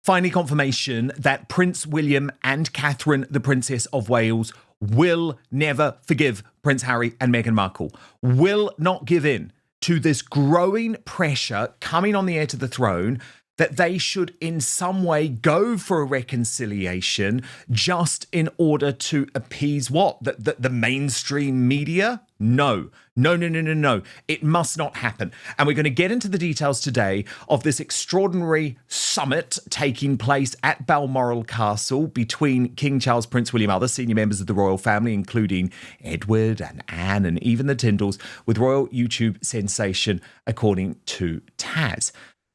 Finally, confirmation that Prince William and Catherine, the Princess of Wales, will never forgive Prince Harry and Meghan Markle, will not give in to this growing pressure coming on the heir to the throne that they should in some way go for a reconciliation just in order to appease what? The mainstream media? No. It must not happen. And we're going to get into the details today of this extraordinary summit taking place at Balmoral Castle between King Charles, Prince William, other senior members of the royal family, including Edward and Anne and even the Tyndalls, with royal YouTube sensation, according to Taz.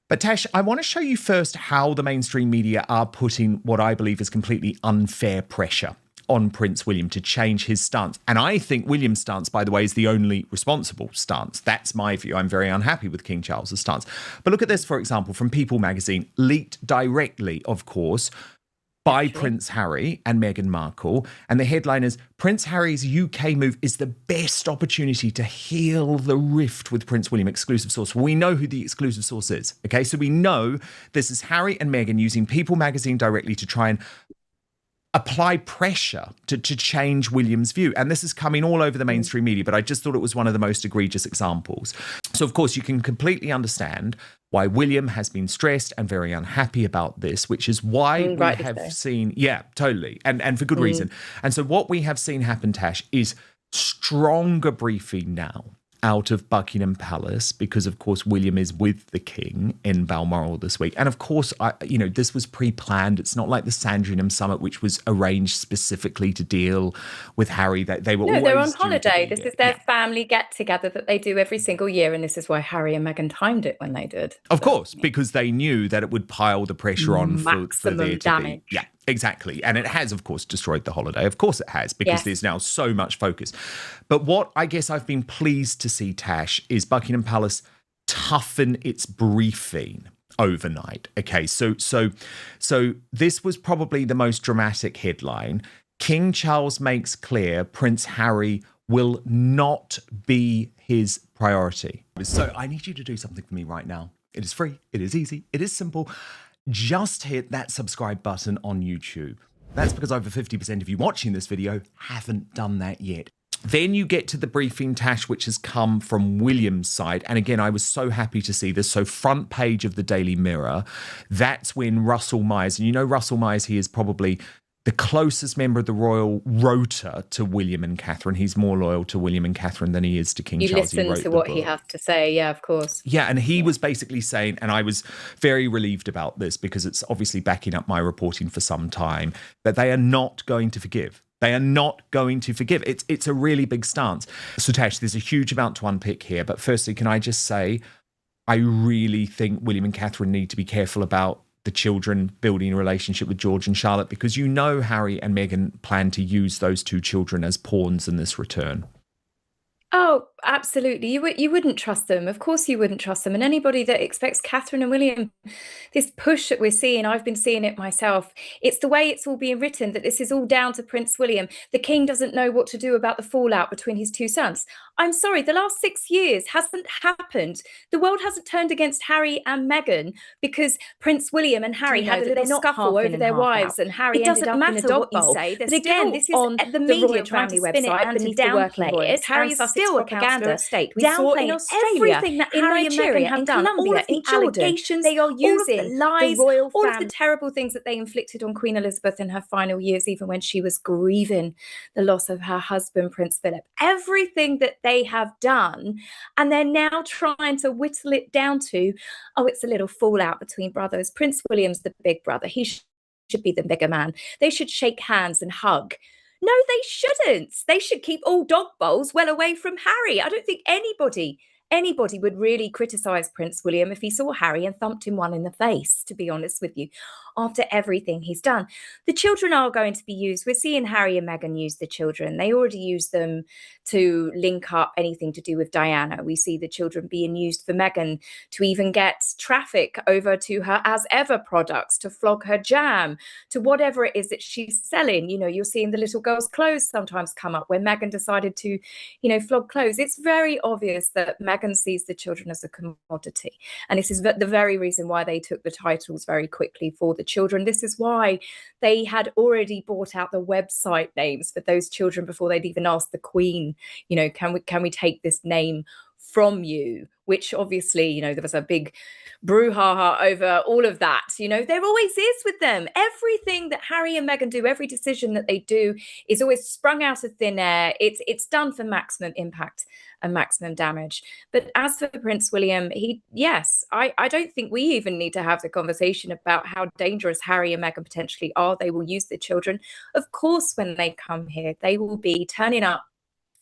But Tash, I want to show you first how the mainstream media are putting what I believe is completely unfair pressure on Prince William to change his stance. And I think William's stance, by the way, is the only responsible stance. That's my view. I'm very unhappy with King Charles's stance. But look at this, for example, from People magazine, leaked directly, of course, by Prince Harry and Meghan Markle. And the headline is, Prince Harry's UK move is the best opportunity to heal the rift with Prince William. Exclusive source. We know who the exclusive source is. Okay, so we know this is Harry and Meghan using People magazine directly to try and apply pressure to change William's view. And this is coming all over the mainstream media, but I just thought it was one of the most egregious examples. So, of course, you can completely understand why William has been stressed and very unhappy about this, which is why we have seen, yeah, totally, and for good reason. And so what we have seen happen, Tash, is stronger briefing now out of Buckingham Palace, because of course William is with the King in Balmoral this week. And of course, this was pre-planned. It's not like the Sandringham Summit, which was arranged specifically to deal with Harry. They were always they're on holiday. This is their family get-together that they do every single year, and this is why Harry and Meghan timed it when they did. Of course, because they knew that it would pile the pressure on for there to be. Yeah. Exactly. And it has, of course, destroyed the holiday. Of course it has, because there's now so much focus. But what I guess I've been pleased to see, Tash, is Buckingham Palace toughen its briefing overnight. Okay, so this was probably the most dramatic headline. King Charles makes clear Prince Harry will not be his priority. So I need you to do something for me right now. It is free. It is easy. It is simple. Just hit that subscribe button on YouTube. That's because over 50% of you watching this video haven't done that yet. Then you get to the briefing, Tash, which has come from William's side. And again, I was so happy to see this. So front page of the Daily Mirror, that's when Russell Myers, and you know Russell Myers, he is probably the closest member of the royal rota to William and Catherine. He's more loyal to William and Catherine than he is to King Charles. You listen to what he has to say, yeah, of course. Yeah, and he was basically saying, and I was very relieved about this because it's obviously backing up my reporting for some time, that they are not going to forgive. They are not going to forgive. It's a really big stance. So Tash, there's a huge amount to unpick here. But firstly, can I just say, I really think William and Catherine need to be careful about the children building a relationship with George and Charlotte, because you know Harry and Meghan plan to use those two children as pawns in this return. Oh, absolutely. You wouldn't trust them. Of course you wouldn't trust them. And anybody that expects Catherine and William, this push that we're seeing, I've been seeing it myself. It's the way it's all being written, that this is all down to Prince William. The King doesn't know what to do about the fallout between his two sons. I'm sorry, the last 6 years hasn't happened. The world hasn't turned against Harry and Meghan because Prince William and Harry had a little scuffle over their wives, and Harry ended up in a dog bowl. But again, this is on the media family website underneath the working voice. Harry is still a counselor of state. We saw in Australia, everything that Harry and Meghan have done, all of the allegations they are using, all of the lies, all of the terrible things that they inflicted on Queen Elizabeth in her final years, even when she was grieving the loss of her husband, Prince Philip. Everything that they have done, and they're now trying to whittle it down to, oh, it's a little fallout between brothers. Prince William's the big brother. He should be the bigger man. They should shake hands and hug. No, they shouldn't. They should keep all dog bowls well away from Harry. I don't think anybody would really criticise Prince William if he saw Harry and thumped him one in the face, to be honest with you, after everything he's done. The children are going to be used. We're seeing Harry and Meghan use the children. They already use them to link up anything to do with Diana. We see the children being used for Meghan to even get traffic over to her As Ever products, to flog her jam, to whatever it is that she's selling. You know, you're seeing the little girl's clothes sometimes come up where Meghan decided to, flog clothes. It's very obvious that Meghan Meghan sees the children as a commodity. And this is the very reason why they took the titles very quickly for the children. This is why they had already bought out the website names for those children before they'd even asked the Queen, can we take this name from you? Which obviously, there was a big brouhaha over all of that. There always is with them. Everything that Harry and Meghan do, every decision that they do is always sprung out of thin air. It's done for maximum impact and maximum damage. But as for Prince William, I don't think we even need to have the conversation about how dangerous Harry and Meghan potentially are. They will use the children. Of course, when they come here, they will be turning up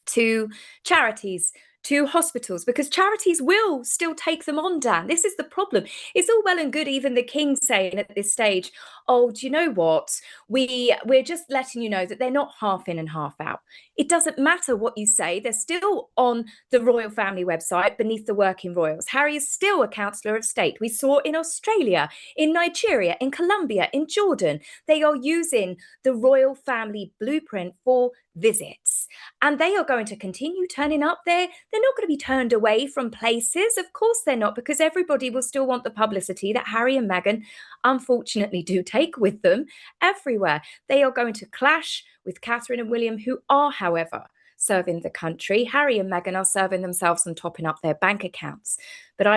to charities, to hospitals, because charities will still take them on, Dan. This is the problem. It's all well and good, even the King saying at this stage, oh, do you know what? We're just letting you know that they're not half in and half out. It doesn't matter what you say. They're still on the royal family website beneath the working royals. Harry is still a councillor of state. We saw in Australia, in Nigeria, in Colombia, in Jordan. They are using the royal family blueprint for visits. And they are going to continue turning up there. They're not going to be turned away from places. Of course they're not, because everybody will still want the publicity that Harry and Meghan unfortunately do take with them everywhere. They are going to clash with Catherine and William, who are, however, serving the country. Harry and Meghan are serving themselves and topping up their bank accounts. But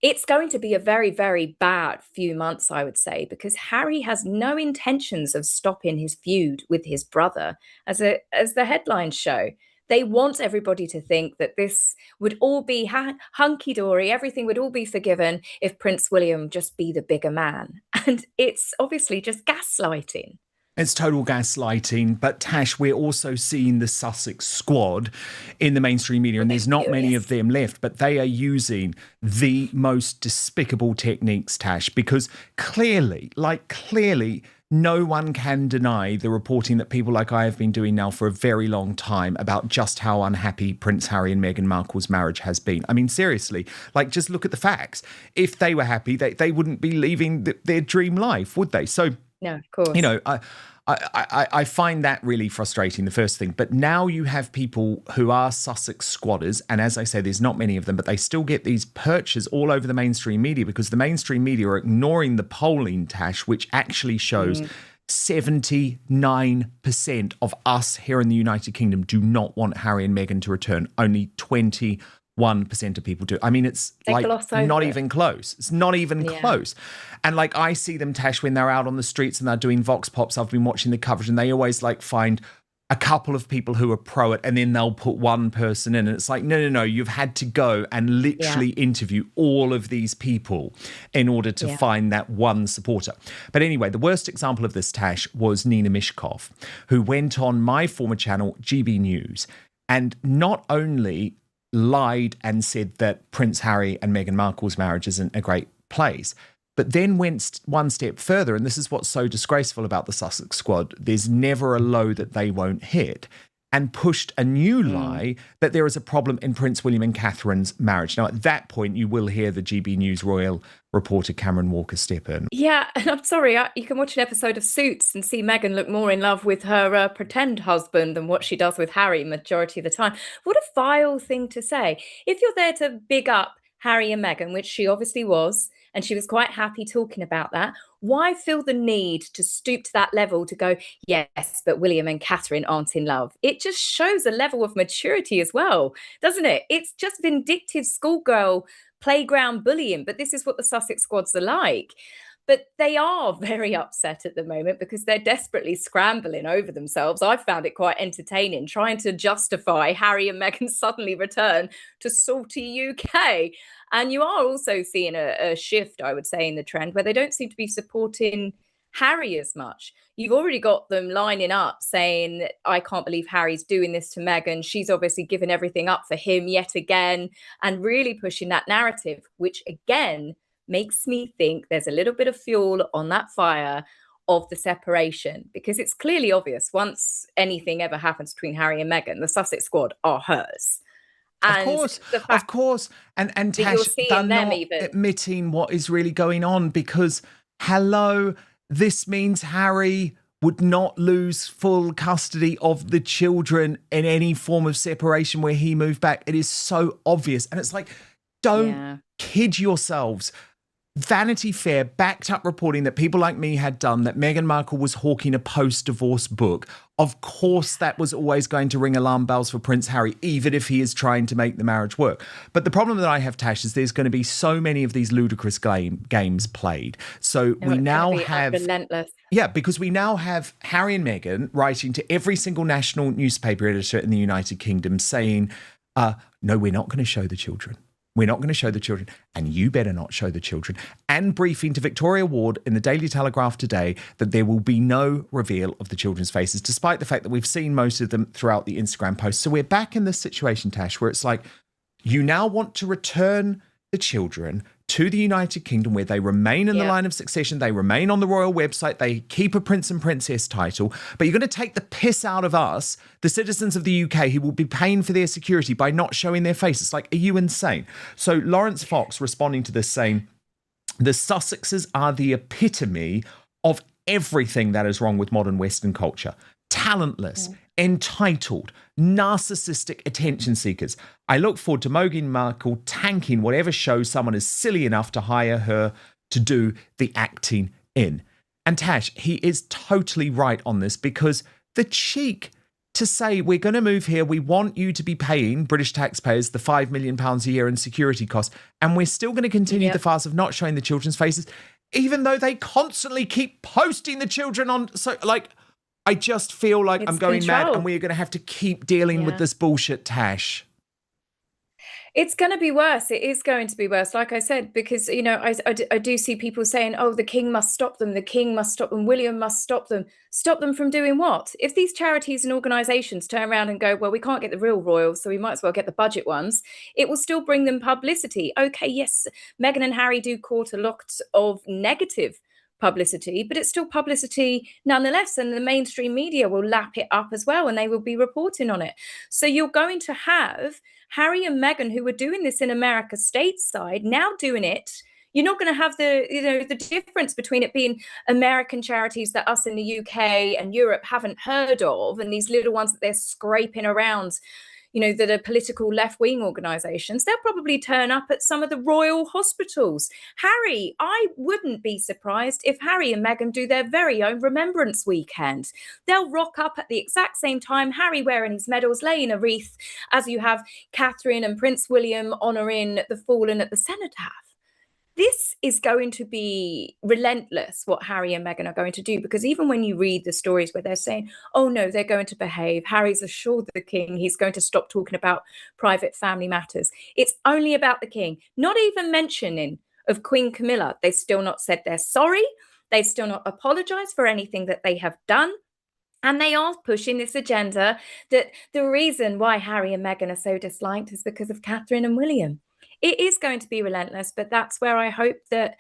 it's going to be a very, very bad few months, I would say, because Harry has no intentions of stopping his feud with his brother, as the headlines show. They want everybody to think that this would all be hunky-dory, everything would all be forgiven if Prince William just be the bigger man. And it's obviously just gaslighting. It's total gaslighting. But Tash, we're also seeing the Sussex squad in the mainstream media, and there's not many of them left, but they are using the most despicable techniques, Tash, because clearly, no one can deny the reporting that people like I have been doing now for a very long time about just how unhappy Prince Harry and Meghan Markle's marriage has been. I mean, seriously, just look at the facts. If they were happy, they wouldn't be leaving their dream life, would they? So, no, of course. I find that really frustrating, the first thing. But now you have people who are Sussex squatters, and as I say, there's not many of them, but they still get these perches all over the mainstream media, because the mainstream media are ignoring the polling, Tash, which actually shows 79% of us here in the United Kingdom do not want Harry and Meghan to return. Only 21% of people do. I mean, it's not even close. It's not even close. And I see them, Tash, when they're out on the streets and they're doing vox pops. I've been watching the coverage, and they always find a couple of people who are pro it, and then they'll put one person in. And it's no, you've had to go and literally interview all of these people in order to find that one supporter. But anyway, the worst example of this, Tash, was Nina Mishkov, who went on my former channel, GB News, and not only lied and said that Prince Harry and Meghan Markle's marriage isn't a great place, but then went one step further, and this is what's so disgraceful about the Sussex squad. There's never a low that they won't hit, and pushed a new lie that there is a problem in Prince William and Catherine's marriage. Now, at that point, you will hear the GB News royal reporter Cameron Walker step in. Yeah, and I'm sorry, you can watch an episode of Suits and see Meghan look more in love with her pretend husband than what she does with Harry majority of the time. What a vile thing to say. If you're there to big up Harry and Meghan, which she obviously was, and she was quite happy talking about that, why feel the need to stoop to that level to go, yes, but William and Catherine aren't in love? It just shows a level of maturity as well, doesn't it? It's just vindictive schoolgirl playground bullying, but this is what the Sussex squads are like. But they are very upset at the moment because they're desperately scrambling over themselves. I found it quite entertaining, trying to justify Harry and Meghan's suddenly return to salty UK. And you are also seeing a shift, I would say, in the trend where they don't seem to be supporting Harry as much. You've already got them lining up saying, I can't believe Harry's doing this to Meghan. She's obviously given everything up for him yet again, and really pushing that narrative, which again makes me think there's a little bit of fuel on that fire of the separation, because it's clearly obvious once anything ever happens between Harry and Meghan, the Sussex squad are hers. And of course. And Tash, they're not admitting what is really going on, because, hello, this means Harry would not lose full custody of the children in any form of separation where he moved back. It is so obvious. And it's like, don't kid yourselves. Vanity Fair backed up reporting that people like me had done, that Meghan Markle was hawking a post-divorce book. Of course, that was always going to ring alarm bells for Prince Harry, even if he is trying to make the marriage work. But the problem that I have, Tash, is there's going to be so many of these ludicrous games played. So we now have... relentless. Yeah, because we now have Harry and Meghan writing to every single national newspaper editor in the United Kingdom saying, no, we're not going to show the children. We're not going to show the children, and you better not show the children. And briefing to Victoria Ward in the Daily Telegraph today that there will be no reveal of the children's faces, despite the fact that we've seen most of them throughout the Instagram posts. So we're back in this situation, Tash, where it's like, you now want to return the children to the United Kingdom, where they remain in the line of succession, they remain on the royal website, they keep a prince and princess title, but you're going to take the piss out of us, the citizens of the UK, who will be paying for their security by not showing their faces. Like, are you insane? So Lawrence Fox responding to this saying, the Sussexes are the epitome of everything that is wrong with modern Western culture. Talentless, entitled, narcissistic attention seekers. I look forward to Meghan Markle tanking whatever show someone is silly enough to hire her to do the acting in. And Tash, he is totally right on this, because the cheek to say, we're going to move here, we want you to be paying British taxpayers the £5 million a year in security costs, and we're still going to continue the farce of not showing the children's faces, even though they constantly keep posting the children on. So, like, I just feel like I'm going mad, and we're going to have to keep dealing with this bullshit, Tash. It's going to be worse. It is going to be worse, like I said, because, you know, I do see people saying, oh, the king must stop them. The king must stop them. William must stop them. Stop them from doing what? If these charities and organisations turn around and go, well, we can't get the real royals, so we might as well get the budget ones, it will still bring them publicity. Okay, yes, Meghan and Harry do court a lot of negative publicity, but it's still publicity nonetheless, and the mainstream media will lap it up as well, and they will be reporting on it. So you're going to have Harry and Meghan, who were doing this in America stateside, now doing it. You're not going to have the difference between it being American charities that us in the UK and Europe haven't heard of, and these little ones that they're scraping around, you know, that are political left-wing organisations. They'll probably turn up at some of the royal hospitals. Harry, I wouldn't be surprised if Harry and Meghan do their very own remembrance weekend. They'll rock up at the exact same time, Harry wearing his medals, laying a wreath, as you have Catherine and Prince William honouring the fallen at the cenotaph. This is going to be relentless, what Harry and Meghan are going to do, because even when you read the stories where they're saying, oh, no, they're going to behave, Harry's assured the king he's going to stop talking about private family matters. It's only about the king, not even mentioning of Queen Camilla. They've still not said they're sorry. They've still not apologised for anything that they have done. And they are pushing this agenda that the reason why Harry and Meghan are so disliked is because of Catherine and William. It is going to be relentless, but that's where I hope that,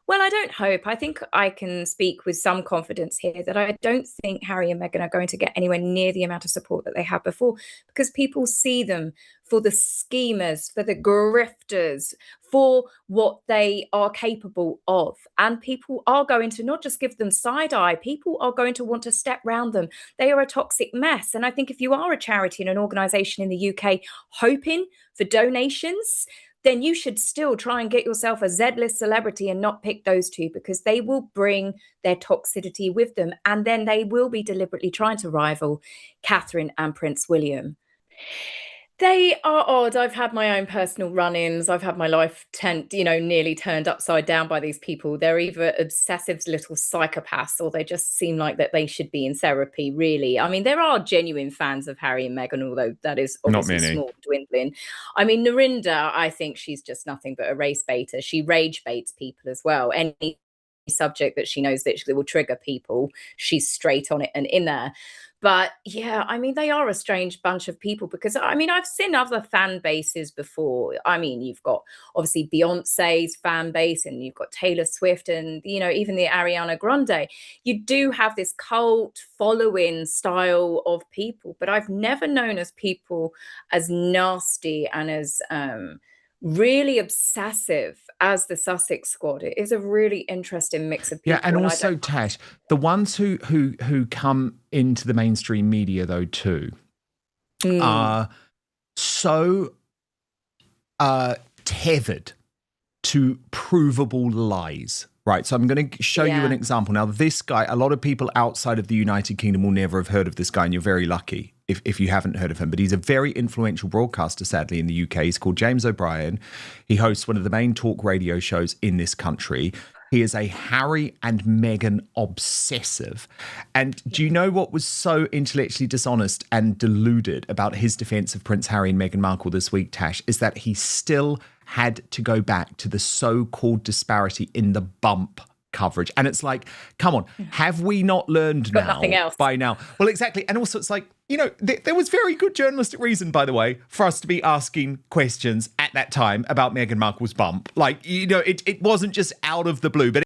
well, I don't hope, I think I can speak with some confidence here that I don't think Harry and Meghan are going to get anywhere near the amount of support that they had before, because people see them for the schemers, for the grifters, for what they are capable of. And people are going to not just give them side eye, people are going to want to step round them. They are a toxic mess. And I think if you are a charity and an organisation in the UK hoping for donations, then you should still try and get yourself a Z-list celebrity and not pick those two, because they will bring their toxicity with them, and then they will be deliberately trying to rival Catherine and Prince William. They are odd. I've had my own personal run-ins. I've had my life nearly turned upside down by these people. They're either obsessive little psychopaths, or they just seem like that they should be in therapy, really. I mean, there are genuine fans of Harry and Meghan, although that is obviously small, dwindling. I mean, Narinda, I think she's just nothing but a race baiter. She rage baits people as well. Any subject that she knows that will trigger people, she's straight on it and in there. But yeah, I mean, they are a strange bunch of people, because I mean, I've seen other fan bases before. I mean, you've got obviously Beyonce's fan base, and you've got Taylor Swift, and, you know, even the Ariana Grande. You do have this cult following style of people, but I've never known as people as nasty and as really obsessive as the Sussex squad. It is a really interesting mix of people. Yeah, and also Tash, the ones who come into the mainstream media though too are so tethered to provable lies. Right, so I'm going to show you an example. Now, this guy, a lot of people outside of the United Kingdom will never have heard of this guy, and you're very lucky if you haven't heard of him. But he's a very influential broadcaster, sadly, in the UK. He's called James O'Brien. He hosts one of the main talk radio shows in this country. He is a Harry and Meghan obsessive. And do you know what was so intellectually dishonest and deluded about his defense of Prince Harry and Meghan Markle this week, Tash, is that he still had to go back to the so-called disparity in the bump coverage. And it's like, come on, have we not learned by now? Well, exactly. And also it's like, you know, there was very good journalistic reason, by the way, for us to be asking questions at that time about Meghan Markle's bump. Like, you know, it wasn't just out of the blue, but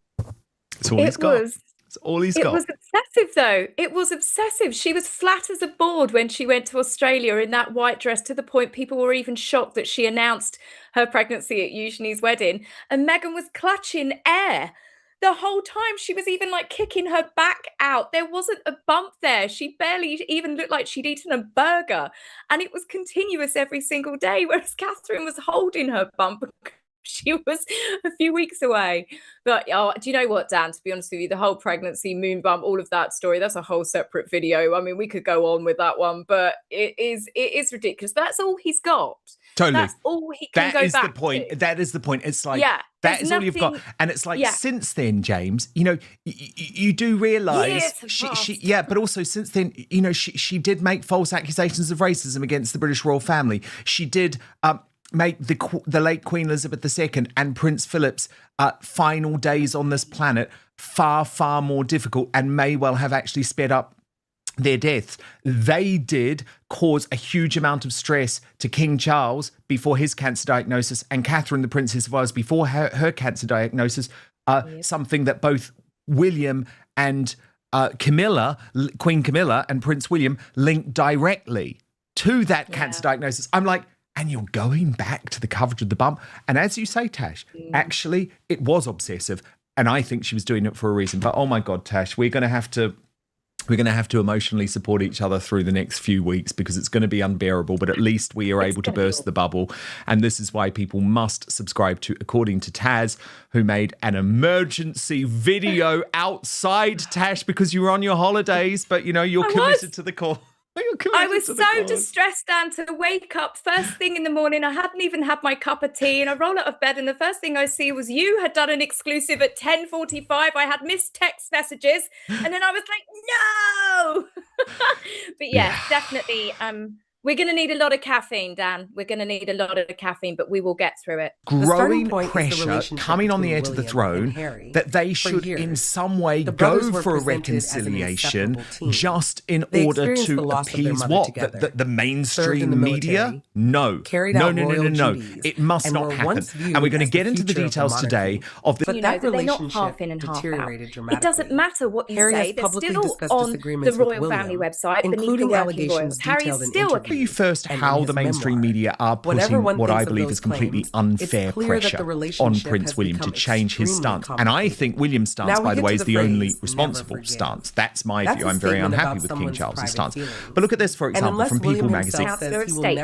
it's all he's got. It's all he's got. It was obsessive, though. It was obsessive. She was flat as a board when she went to Australia in that white dress, to the point people were even shocked that she announced her pregnancy at Eugenie's wedding. And Meghan was clutching air the whole time. She was even like kicking her back out. There wasn't a bump there. She barely even looked like she'd eaten a burger. And it was continuous every single day, whereas Catherine was holding her bump. She was a few weeks away. But do you know what, Dan, to be honest with you, the whole pregnancy, moon bump, all of that story, that's a whole separate video. I mean, we could go on with that one, but it is ridiculous. But that's all he's got. Totally. That's all he can go back to. That is the point. That is the point. It's like, that is all you've got. And it's like, since then, James, you know, you do realise but also since then, you know, she did make false accusations of racism against the British royal family. She did make the late Queen Elizabeth II and Prince Philip's final days on this planet far, far more difficult, and may well have actually sped up their deaths. They did cause a huge amount of stress to King Charles before his cancer diagnosis, and Catherine, the Princess of Wales, before her cancer diagnosis, something that both William and Queen Camilla and Prince William linked directly to that cancer diagnosis. I'm like, and you're going back to the coverage of the bump. And as you say, Tash, actually, it was obsessive. And I think she was doing it for a reason. But oh my God, Tash, we're going to have to emotionally support each other through the next few weeks, because it's going to be unbearable. But at least we are able to burst the bubble. And this is why people must subscribe to According to Taz, who made an emergency video outside, Tash, because you were on your holidays, but, you know, you're committed to the call. I was so distressed, Dan, to wake up first thing in the morning. I hadn't even had my cup of tea, and I roll out of bed, and the first thing I see was you had done an exclusive at 10:45. I had missed text messages, and then I was like, no. But definitely. We're going to need a lot of caffeine, Dan. We're going to need a lot of caffeine, but we will get through it. Growing pressure coming on the heir to the throne that they should in some way go for a reconciliation just in order to appease what? The mainstream media? No. No. It must not happen. And we're going to get into the details today of the... But that they're not half in and half out. It doesn't matter what you say. They're still on the royal family website, including the working royals. Harry is still a you first how the mainstream media are putting what I believe is completely unfair pressure on Prince William to change his stance. And I think William's stance, by the way, is the only responsible stance. That's my view. I'm very unhappy with King Charles's stance. But look at this, for example, from People magazine.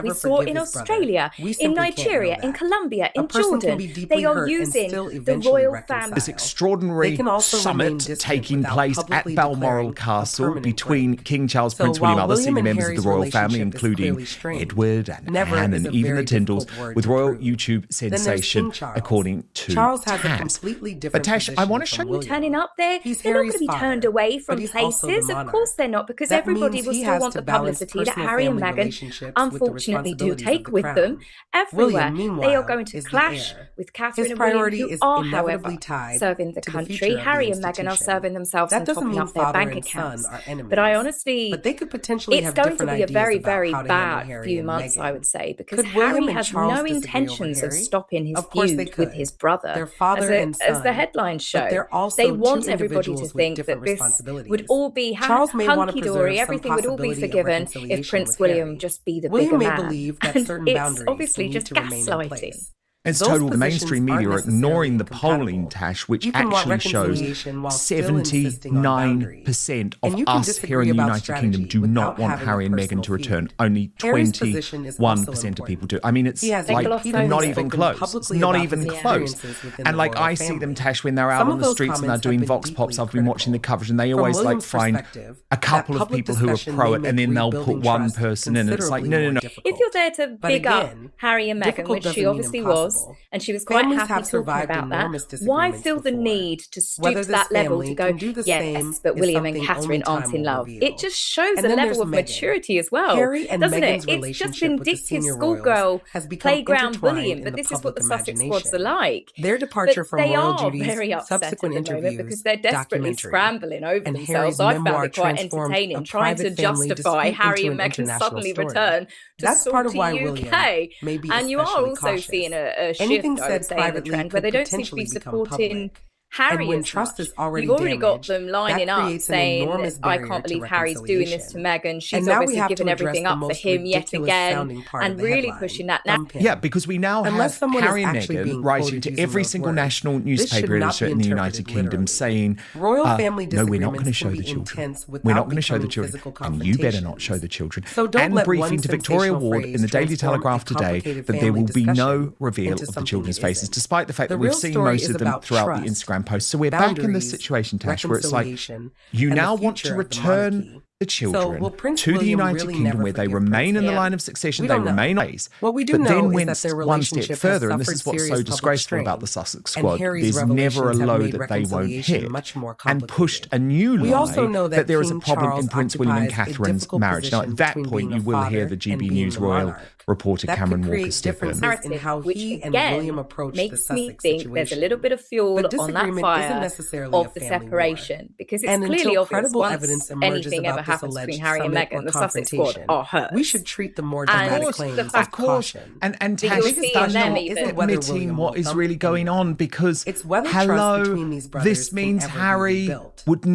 We saw in Australia, in Nigeria, in Colombia, in Jordan, they are using the royal family. This extraordinary summit taking place at Balmoral Castle between King Charles, Prince William, other senior members of the royal family, including Edward and Anne and even the Tyndalls, with royal YouTube sensation, according to Taz. But Tash, I want to show you... Turning up there, they're not going to be turned away from places. Of course they're not, because everybody will still want the publicity that Harry and Meghan unfortunately do take with them everywhere. They are going to clash with Catherine and William, who are, however, serving the country. Harry and Meghan are serving themselves and topping up their bank accounts. But I honestly... it's going to be a very, very bad few months, I would say, because Harry has no intentions of stopping his feud with his brother, as the headlines show. They want everybody to think that this would all be hunky-dory, everything would all be forgiven if Prince William just be the bigger man. And it's obviously just gaslighting. It's Those total. The positions mainstream media are aren't ignoring the necessarily polling, incompatible. Tash, which You can want actually shows reconciliation while still insisting on boundaries. 79% And of you can us here disagree in the about United Kingdom strategy do not without want having a Harry and Meghan personal to return. feud. Only Harry's position is also 21% of people do. important. I mean, it's He has like repeatedly not spoken even close. It's publicly not about even his close. experiences within And the like royal I see them, family. Tash, when they're out Some on of the those streets and they're comments doing have been Vox Pops. deeply I've been watching the critical. coverage, and they From always like William's find perspective, a couple that of public people who are discussion pro may it, make and then they'll put rebuilding one trust person in, and it's like, considerably no. more If difficult. you're there to But big up again, Harry and Meghan, difficult which she doesn't mean obviously was, impossible. and she was quite Families happy have talking survived about that, enormous why disagreements feel the before. need to stoop Whether to this that level to family go, can do the same yes, but is William and something only Catherine aren't time in will love? reveal. It just shows And a then level there's of Meghan. maturity as well, Harry and doesn't Meghan's it? It's just relationship with the vindictive senior schoolgirl royals has become playground intertwined bullying, in but the this is public what the Sussex squads are imagination. like. Their departure But from they royal are duties, very upset subsequent at the moment interviews, because they're desperately documentary, scrambling over and themselves. Harry's I found memoir it quite transformed entertaining, a trying to private family justify dispute Harry into and an Meghan's international suddenly story. return to That's part of salty why UK. William may be And you are especially also cautious. seeing a Anything shift, I would said say, in the privately trend where could they don't seem to be potentially become supporting public. Harry And when as trust much. is already You've already got damaged, them lining that up creates an saying, enormous I barrier can't to believe Harry's doing this to reconciliation. Meghan. She's And now we obviously have given to address everything the up for most him yet ridiculous again sounding part and of the really headline, pushing that thumping. Yeah, because we now Unless have someone is Harry and actually Meghan being writing quoted to using every those single words. national This should newspaper not editor be in the United interpreted Kingdom literally. saying, Royal family no, we're not going to disagreements show can the be children. intense We're without not going to show the becoming children. physical And you better not show the confrontations. children. So don't And let briefing one to Victoria sensational Ward phrase in the Daily transform a Telegraph today complicated that there family will be no discussion reveal into of the something children's it faces, isn't. despite the fact The that we've real seen story most is of them about throughout the trust, Instagram posts. So we're back in this boundaries, situation, Tash, where it's like, reconciliation, you and the now want future to of the return monarchy. the children will Prince to the William United really Kingdom never where they forgive remain Prince in the Harry? line of succession, We they don't know. remain always. What we do But know then is went that their one relationship step has further, and this suffered is what's serious so public disgraceful about the strain, Sussex and squad. Harry's There's never a revelations have low made that they won't reconciliation hit. much more And pushed a complicated. new lie We also know that there is a King problem Charles in Prince William and occupies a Catherine's difficult marriage. Now, at position that between point, being you a will hear father the GB and being News the Royal monarch. reporter That Cameron could Walker create step in. differences in Narrative, how which he and again William approached the makes me Sussex think there's a little situation. bit of fuel But on that disagreement isn't fire necessarily a of the family war. separation, because it's And clearly until obvious credible once evidence emerges anything ever about this happens between alleged Harry and summit or Meghan, the Sussex squad confrontation, are hers. we should treat the more And dramatic the claims fact with Of course, caution. and that Tash, you're biggest seeing that's them not even isn't whether admitting William what will is thump really going anyone. on, because It's whether trust hello, between these brothers this can means ever be Harry rebuilt. would not